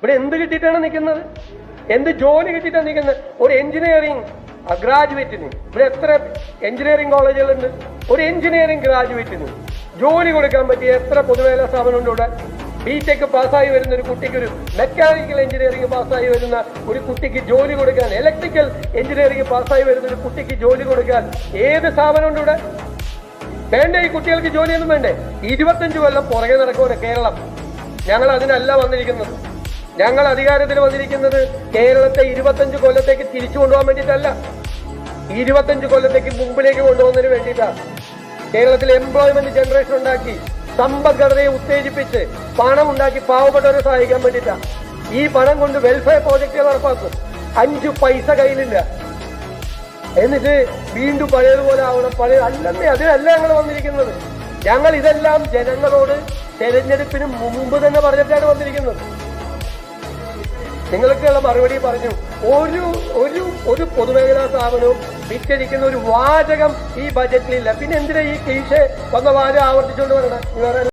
ഇവിടെ എന്ത് കിട്ടിയിട്ടാണ് നിൽക്കുന്നത്? എന്ത് ജോലി കിട്ടിയിട്ടാണ് നിൽക്കുന്നത്? ഒരു എഞ്ചിനീയറിംഗ് ഗ്രാജുവേറ്റിന് ഇവിടെ എത്ര എഞ്ചിനീയറിംഗ് കോളേജുകളുണ്ട്? ഒരു എഞ്ചിനീയറിംഗ് ഗ്രാജുവേറ്റിന് ജോലി കൊടുക്കാൻ പറ്റിയ എത്ര പൊതുമേഖലാ സ്ഥാപനമുണ്ട് ഇവിടെ? ബിടെക് പാസ്സായി വരുന്ന ഒരു കുട്ടിക്ക്, ഒരു മെക്കാനിക്കൽ എഞ്ചിനീയറിംഗ് പാസ്സായി വരുന്ന ഒരു കുട്ടിക്ക് ജോലി കൊടുക്കാൻ, ഇലക്ട്രിക്കൽ എഞ്ചിനീയറിംഗ് പാസ്സായി വരുന്ന ഒരു കുട്ടിക്ക് ജോലി കൊടുക്കാൻ ഏത് സ്ഥാപനമുണ്ട് ഇവിടെ? വേണ്ടേ? ഈ കുട്ടികൾക്ക് ജോലിയൊന്നും വേണ്ടേ? 25 കൊല്ലം പുറകെ നടക്കുവാണ് കേരളം. ഞങ്ങൾ അതിനല്ല വന്നിരിക്കുന്നത്. ഞങ്ങൾ അധികാരത്തിൽ വന്നിരിക്കുന്നത് കേരളത്തെ 25 കൊല്ലത്തേക്ക് തിരിച്ചു കൊണ്ടുപോകാൻ വേണ്ടിയിട്ടല്ല, 25 കൊല്ലത്തേക്ക് മുമ്പിലേക്ക് കൊണ്ടുപോകുന്നതിന് വേണ്ടിയിട്ടാണ്. കേരളത്തിൽ എംപ്ലോയ്മെന്റ് ജനറേഷൻ ഉണ്ടാക്കി, സമ്പദ്ഘടനയെ ഉത്തേജിപ്പിച്ച് പണം ഉണ്ടാക്കി പാവപ്പെട്ടവരെ സഹായിക്കാൻ വേണ്ടിയിട്ടാണ്. ഈ പണം കൊണ്ട് വെൽഫെയർ പ്രോജക്റ്റുകൾ നടപ്പാക്കും. 5 പൈസ കയ്യിലില്ല, എന്നിട്ട് വീണ്ടും പഴയതുപോലെ ആവണം. അല്ലെന്നേ, അതിനല്ല ഞങ്ങൾ വന്നിരിക്കുന്നത്. ഞങ്ങൾ ഇതെല്ലാം ജനങ്ങളോട് തെരഞ്ഞെടുപ്പിന് മുമ്പ് തന്നെ പറഞ്ഞിട്ടാണ് വന്നിരിക്കുന്നത്. നിങ്ങൾക്കുള്ള മറുപടി പറഞ്ഞു. ഒരു പൊതുമേഖലാ സ്ഥാപനവും വിറ്റഴിക്കുന്ന ഒരു വാചകം ഈ ബജറ്റിലില്ല. പിന്നെ എന്തിനാ ഈ ക്ലീഷേ വന്ന വാചകം ആവർത്തിച്ചുകൊണ്ട് വരണം?